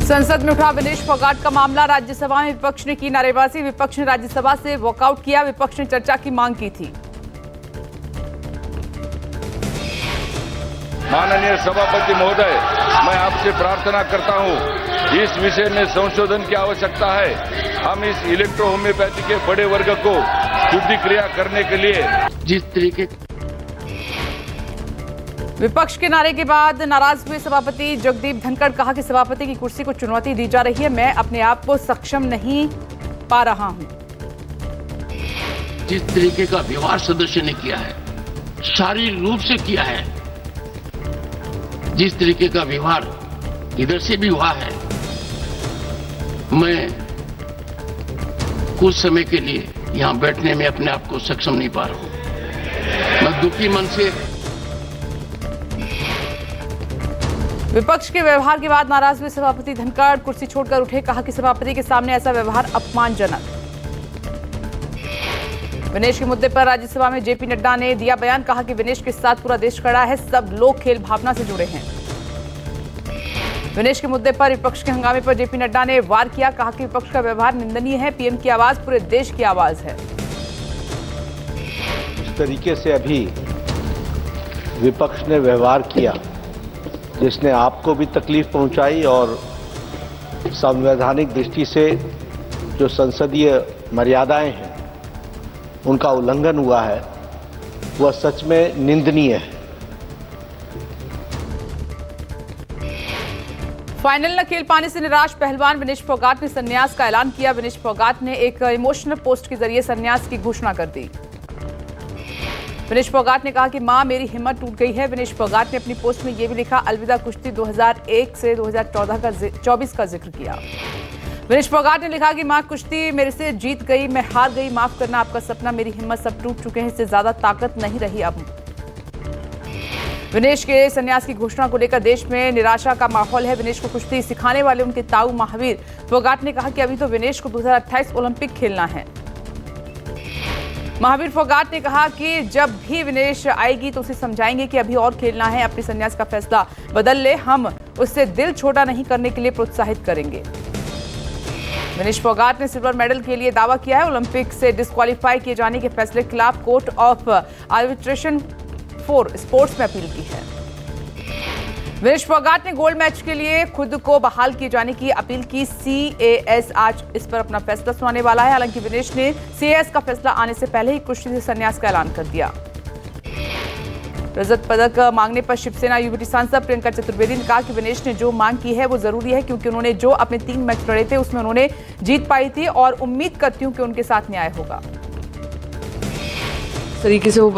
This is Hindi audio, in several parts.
संसद में उठा विनेश फोगाट का मामला। राज्यसभा में विपक्ष ने की नारेबाजी। विपक्ष ने राज्यसभा से वॉकआउट किया। विपक्ष ने चर्चा की मांग की थी। माननीय सभापति महोदय, मैं आपसे प्रार्थना करता हूं, इस विषय में संशोधन की आवश्यकता है। हम इस इलेक्ट्रो होम्योपैथी के बड़े वर्ग को शुद्धिक्रिया करने के लिए जिस तरीके विपक्ष के नारे के बाद नाराज हुए सभापति जगदीप धनखड़। कहा कि सभापति की कुर्सी को चुनौती दी जा रही है। मैं अपने आप को सक्षम नहीं पा रहा हूं। जिस तरीके का व्यवहार सदस्य ने किया है, शारीरिक रूप से किया है, जिस तरीके का व्यवहार इधर से भी हुआ है, मैं कुछ समय के लिए यहां बैठने में अपने आप को सक्षम नहीं पा रहा हूं। मैं दुखी मन से विपक्ष के व्यवहार के बाद नाराज हुए सभापति धनखड़ कुर्सी छोड़कर उठे। कहा कि सभापति के सामने ऐसा व्यवहार अपमानजनक। विनेश के मुद्दे पर राज्यसभा में जेपी नड्डा ने दिया बयान। कहा कि विनेश के साथ पूरा देश खड़ा है, सब लोग खेल भावना से जुड़े हैं। विनेश के मुद्दे पर विपक्ष के हंगामे पर जेपी नड्डा ने वार किया। कहा कि विपक्ष का व्यवहार निंदनीय है। पीएम की आवाज पूरे देश की आवाज है। इस तरीके से अभी विपक्ष ने व्यवहार किया जिसने आपको भी तकलीफ पहुंचाई और संवैधानिक दृष्टि से जो संसदीय मर्यादाएं हैं उनका उल्लंघन हुआ है, वह सच में निंदनीय है। फाइनल न खेल पाने से निराश पहलवान विनेश फोगाट ने संन्यास का ऐलान किया। विनेश फोगाट ने एक इमोशनल पोस्ट के जरिए संन्यास की घोषणा कर दी। विनेश फोगाट ने कहा कि मां मेरी हिम्मत टूट गई है। विनेश फोगाट ने अपनी पोस्ट में यह भी लिखा, अलविदा कुश्ती 2001 से 2024 का जिक्र किया। विनेश फोगाट ने लिखा कि मां कुश्ती मेरे से जीत गई, मैं हार गई, माफ करना आपका सपना, मेरी हिम्मत सब टूट चुके हैं, इससे ज्यादा ताकत नहीं रही अब। विनेश के संन्यास की घोषणा को लेकर देश में निराशा का माहौल है। विनेश को कुश्ती सिखाने वाले उनके ताऊ महावीर फोगाट ने कहा कि अभी तो विनेश को 2028 ओलंपिक खेलना है। महावीर फोगाट ने कहा कि जब भी विनेश आएगी तो उसे समझाएंगे कि अभी और खेलना है, अपने संन्यास का फैसला बदल ले, हम उससे दिल छोटा नहीं करने के लिए प्रोत्साहित करेंगे। विनेश फोगाट ने सिल्वर मेडल के लिए दावा किया है। ओलंपिक से डिस्क्वालीफाई किए जाने के फैसले के खिलाफ court of arbitration for sports में अपील की है। विनेश फोगाट ने गोल्ड मैच के लिए खुद को बहाल किए जाने की अपील की। CAS आज इस पर अपना फैसला सुनाने वाला है। हालांकि विनेश ने CAS का फैसला आने से पहले ही कुश्ती से संन्यास का ऐलान कर दिया। रजत पदक मांगने पर शिवसेना यूबीटी सांसद प्रियंका चतुर्वेदी ने कहा कि विनेश ने जो मांग की है वो जरूरी है, क्योंकि उन्होंने जो अपने 3 मैच लड़े थे उसमें उन्होंने जीत पाई थी और उम्मीद करती हूं कि उनके साथ न्याय होगा। तरीके से वो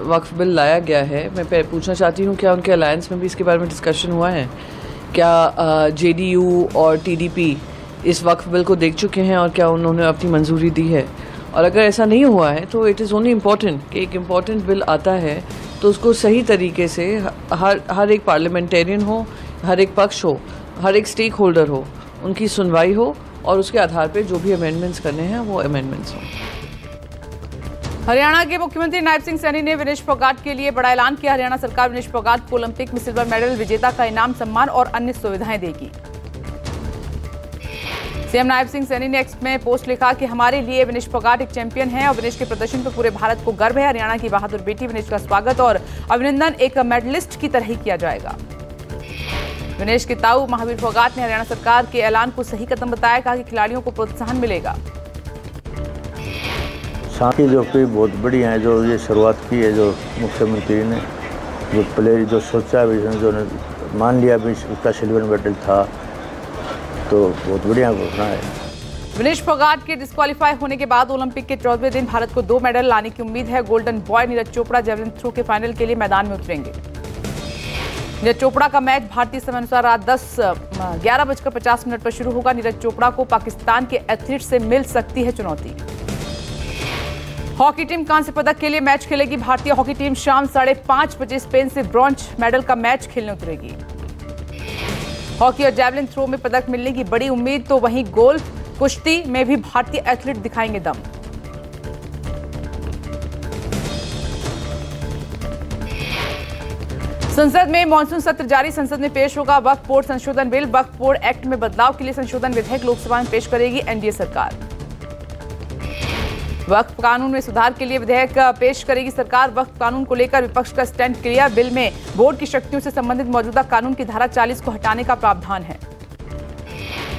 वक्फ बिल लाया गया है। मैं पूछना चाहती हूँ, क्या उनके अलायंस में भी इसके बारे में डिस्कशन हुआ है? क्या JDU और TDP इस वक्फ बिल को देख चुके हैं और क्या उन्होंने अपनी मंजूरी दी है? और अगर ऐसा नहीं हुआ है तो इट इज़ ओनली इम्पॉर्टेंट कि एक इम्पॉर्टेंट बिल आता है तो उसको सही तरीके से हर एक पार्लियामेंटेरियन हो, हर एक पक्ष हो, हर एक स्टेक होल्डर हो, उनकी सुनवाई हो और उसके आधार पर जो भी अमेंडमेंट्स करने हैं वो अमेंडमेंट्स हों। हरियाणा के मुख्यमंत्री नायब सिंह सैनी ने विनेश फोगाट के लिए बड़ा ऐलान किया। हरियाणा सरकार विनेश फोगाट को ओलंपिक में सिल्वर मेडल विजेता का इनाम, सम्मान और अन्य सुविधाएं देगी। सीएम नायब सिंह सैनी ने एक्स में पोस्ट लिखा कि हमारे लिए विनेश फोगाट एक चैंपियन है और विनेश के प्रदर्शन पर पूरे भारत को गर्व है। हरियाणा की बहादुर बेटी विनेश का स्वागत और अभिनंदन एक मेडलिस्ट की तरह ही किया जाएगा। विनेश के ताऊ महावीर फोगाट ने हरियाणा सरकार के ऐलान को सही कदम बताया। कहा कि खिलाड़ियों को प्रोत्साहन मिलेगा। की जो भी बहुत बड़ी है, जो ये शुरुआत की है, जो मुख्यमंत्री ने जो प्लेयर जो सोचा भी, जो मान लिया भी उसका सिल्वर मेडल था, तो बहुत बढ़िया घोषणा है। विनेश फोगाट के डिस्क्वालीफाई होने के बाद ओलंपिक के 14वें दिन भारत को 2 मेडल लाने की उम्मीद है। Golden boy Neeraj Chopra javelin throw के फाइनल के लिए मैदान में उतरेंगे। नीरज चोपड़ा का मैच भारतीय समय अनुसार रात 11:50 पर शुरू होगा। नीरज चोपड़ा को पाकिस्तान के एथलीट से मिल सकती है चुनौती। हॉकी टीम कांस्य पदक के लिए मैच खेलेगी। भारतीय हॉकी टीम शाम 5:30 बजे स्पेन से ब्रॉन्ज मेडल का मैच खेलने उतरेगी। हॉकी और जैवलिन थ्रो में पदक मिलने की बड़ी उम्मीद, तो वहीं गोल्फ, कुश्ती में भी भारतीय एथलीट दिखाएंगे दम। संसद में मानसून सत्र जारी। संसद में पेश होगा वक्फ बोर्ड संशोधन बिल। वक्फ बोर्ड एक्ट में बदलाव के लिए संशोधन विधेयक लोकसभा में पेश करेगी एनडीए सरकार। वक्फ कानून में सुधार के लिए विधेयक पेश करेगी सरकार। वक्फ कानून को लेकर विपक्ष का स्टैंड क्लियर। बिल में बोर्ड की शक्तियों से संबंधित मौजूदा कानून की धारा 40 को हटाने का प्रावधान है।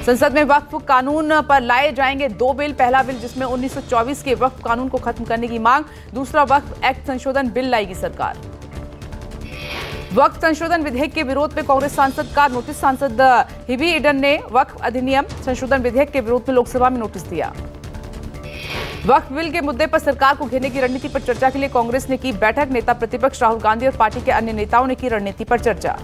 संसद में वक्फ कानून पर लाए जाएंगे 2 बिल। पहला बिल जिसमें 1924 के वक्फ कानून को खत्म करने की मांग, दूसरा वक्फ एक्ट संशोधन बिल लाएगी सरकार। वक्फ संशोधन विधेयक के विरोध में कांग्रेस सांसद का नोटिस। सांसद हिबी ईडन ने वक्फ अधिनियम संशोधन विधेयक के विरोध में लोकसभा में नोटिस दिया। वक्फ बिल के मुद्दे पर सरकार को घेरने की रणनीति पर चर्चा के लिए कांग्रेस ने की बैठक। नेता प्रतिपक्ष राहुल गांधी और पार्टी के अन्य नेताओं ने की रणनीति पर चर्चा।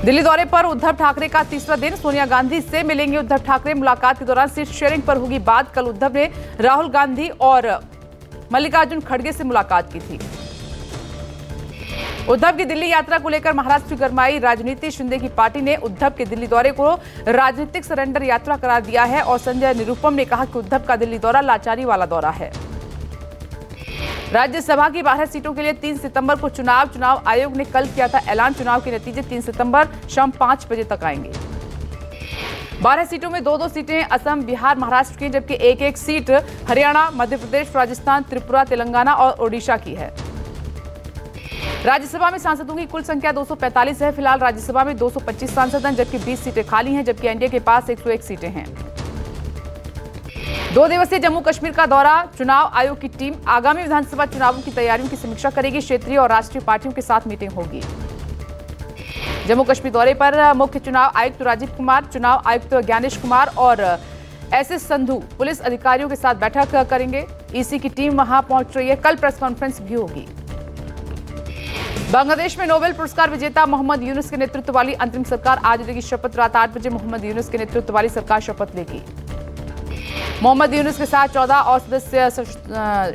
दिल्ली दौरे पर उद्धव ठाकरे का तीसरा दिन। सोनिया गांधी से मिलेंगे उद्धव ठाकरे। मुलाकात के दौरान सीट शेयरिंग पर होगी बात। कल उद्धव ने राहुल गांधी और मल्लिकार्जुन खड़गे से मुलाकात की थी। उद्धव की दिल्ली यात्रा को लेकर महाराष्ट्र की गरमाई राजनीति। शिंदे की पार्टी ने उद्धव के दिल्ली दौरे को राजनीतिक सरेंडर यात्रा करार दिया है और संजय निरुपम ने कहा कि उद्धव का दिल्ली दौरा लाचारी वाला दौरा है। राज्यसभा की 12 सीटों के लिए 3 सितंबर को चुनाव आयोग ने कल किया था ऐलान। चुनाव के नतीजे 3 सितंबर शाम 5 बजे तक आएंगे। 12 सीटों में 2-2 सीटें असम, बिहार, महाराष्ट्र की, जबकि 1-1 सीट हरियाणा, मध्य प्रदेश, राजस्थान, त्रिपुरा, तेलंगाना और ओडिशा की है। राज्यसभा में सांसदों की कुल संख्या 245 है। फिलहाल राज्यसभा में 225 सांसद हैं, जबकि 20 सीटें खाली हैं, जबकि एनडीए के पास 101 सीटें हैं। 2 दिवसीय जम्मू कश्मीर का दौरा। चुनाव आयोग की टीम आगामी विधानसभा चुनावों की तैयारियों की समीक्षा करेगी। क्षेत्रीय और राष्ट्रीय पार्टियों के साथ मीटिंग होगी। जम्मू कश्मीर दौरे पर मुख्य चुनाव आयुक्त राजीव कुमार, चुनाव आयुक्त ज्ञानेश कुमार और एसएस संधू पुलिस अधिकारियों के साथ बैठक करेंगे। ईसी की टीम वहां पहुंच रही है। कल प्रेस कॉन्फ्रेंस भी होगी। बांग्लादेश में नोबेल पुरस्कार विजेता मोहम्मद यूनुस के नेतृत्व वाली अंतरिम सरकार आज लेगी शपथ। रात 8 बजे मोहम्मद यूनुस के नेतृत्व वाली सरकार शपथ लेगी। मोहम्मद यूनुस के साथ 14 और सदस्य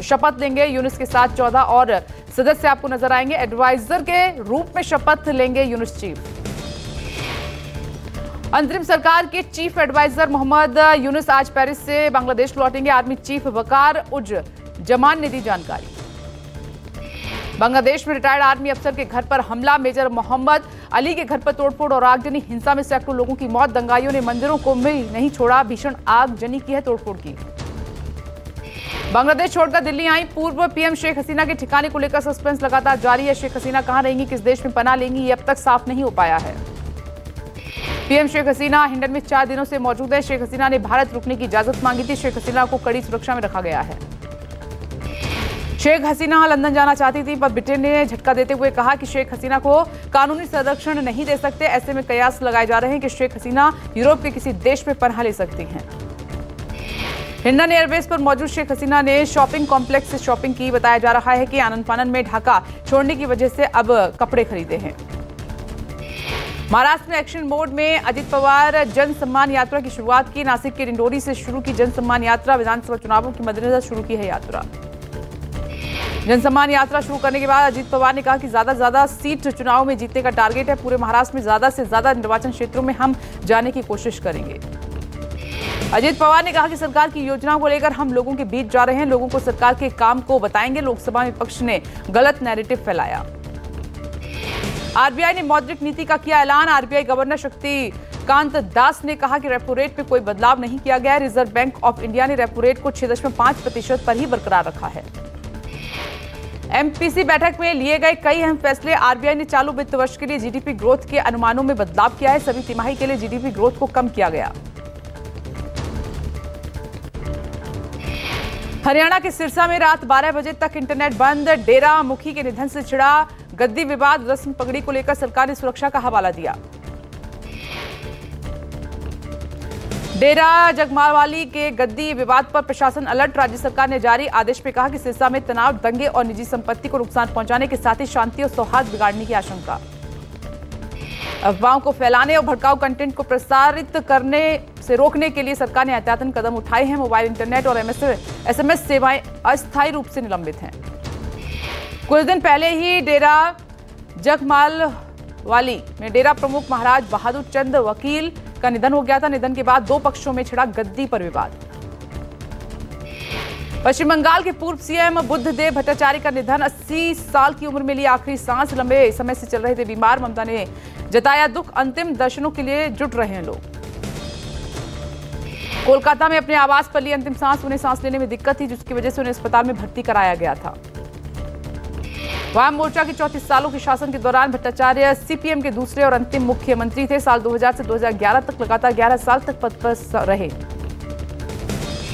शपथ लेंगे। यूनुस के साथ 14 और सदस्य आपको नजर आएंगे। एडवाइजर के रूप में शपथ लेंगे यूनुस चीफ। अंतरिम सरकार के चीफ एडवाइजर मोहम्मद यूनुस आज पेरिस से बांग्लादेश लौटेंगे। आर्मी चीफ वकार उज जमान ने दी जानकारी। बांग्लादेश में रिटायर्ड आर्मी अफसर के घर पर हमला। मेजर मोहम्मद अली के घर पर तोड़फोड़ और आगजनी। हिंसा में सैकड़ों लोगों की मौत। दंगाइयों ने मंदिरों को भी नहीं छोड़ा। भीषण आगजनी की है तोड़फोड़ की। बांग्लादेश छोड़कर दिल्ली आई पूर्व पीएम शेख हसीना के ठिकाने को लेकर सस्पेंस लगातार जारी है। शेख हसीना कहां रहेंगी, किस देश में पनाह लेंगी, ये अब तक साफ नहीं हो पाया है। पीएम शेख हसीना हिंडन में 4 दिनों से मौजूद है। शेख हसीना ने भारत रुकने की इजाजत मांगी थी। शेख हसीना को कड़ी सुरक्षा में रखा गया है। शेख हसीना लंदन जाना चाहती थी, पर ब्रिटेन ने झटका देते हुए कहा कि शेख हसीना को कानूनी संरक्षण नहीं दे सकते। ऐसे में कयास लगाए जा रहे हैं कि शेख हसीना यूरोप के किसी देश में पनाह ले सकती हैं। हिंडन एयरबेस पर मौजूद शेख हसीना ने शॉपिंग कॉम्प्लेक्स से शॉपिंग की। बताया जा रहा है कि आनन फानन में ढाका छोड़ने की वजह से अब कपड़े खरीदे हैं। महाराष्ट्र में एक्शन मोड में अजित पवार जन सम्मान यात्रा की शुरुआत की। नासिक के डिंडोरी से शुरू की जन सम्मान यात्रा। विधानसभा चुनावों के मद्देनजर शुरू की है यात्रा। जन सम्मान यात्रा शुरू करने के बाद अजित पवार ने कहा कि ज्यादा से ज्यादा सीट चुनाव में जीतने का टारगेट है। पूरे महाराष्ट्र में ज्यादा से ज्यादा निर्वाचन क्षेत्रों में हम जाने की कोशिश करेंगे। अजित पवार ने कहा कि सरकार की योजनाओं को लेकर हम लोगों के बीच जा रहे हैं। लोगों को सरकार के काम को बताएंगे। लोकसभा में विपक्ष ने गलत नैरेटिव फैलाया। आरबीआई ने मौद्रिक नीति का किया ऐलान। आरबीआई गवर्नर शक्तिकांत दास ने कहा कि रेपो रेट में कोई बदलाव नहीं किया गया है। रिजर्व बैंक ऑफ इंडिया ने रेपो रेट को 6.5% पर ही बरकरार रखा है। एमपीसी बैठक में लिए गए कई अहम फैसले। आरबीआई ने चालू वित्त वर्ष के लिए जीडीपी ग्रोथ के अनुमानों में बदलाव किया है। सभी तिमाही के लिए जीडीपी ग्रोथ को कम किया गया। हरियाणा के सिरसा में रात 12 बजे तक इंटरनेट बंद। डेरा मुखी के निधन से छिड़ा गद्दी विवाद। रस्म पगड़ी को लेकर सरकार ने सुरक्षा का हवाला दिया। डेरा जगमालवाली के गद्दी विवाद पर प्रशासन अलर्ट। राज्य सरकार ने जारी आदेश में कहा कि सिरसा में तनाव, दंगे और निजी संपत्ति को नुकसान पहुंचाने के साथ ही शांति और सौहार्द बिगाड़ने की आशंका। अफवाहों को फैलाने और भड़काऊ कंटेंट को प्रसारित करने से रोकने के लिए सरकार ने एहतियातन कदम उठाए हैं। मोबाइल, इंटरनेट और एसएमएस सेवाएं अस्थायी रूप से निलंबित हैं। कुछ दिन पहले ही डेरा जगमालवाली में डेरा प्रमुख महाराज बहादुर चंद वकील का निधन हो गया था। निधन के बाद 2 पक्षों में छिड़ा गद्दी पर विवाद। पश्चिम बंगाल के पूर्व सीएम बुद्धदेव भट्टाचार्य का निधन। 80 साल की उम्र में लिए आखिरी सांस, लंबे समय से चल रहे थे बीमार। ममता ने जताया दुख, अंतिम दर्शनों के लिए जुट रहे हैं लोग। कोलकाता में अपने आवास पर ली अंतिम सांस। उन्हें सांस लेने में दिक्कत थी, जिसकी वजह से उन्हें अस्पताल में भर्ती कराया गया था। वाम मोर्चा के 34 सालों के शासन के दौरान भट्टाचार्य सीपीएम के दूसरे और अंतिम मुख्यमंत्री थे। साल 2000 से 2011 तक लगातार 11 साल तक पद पर रहे।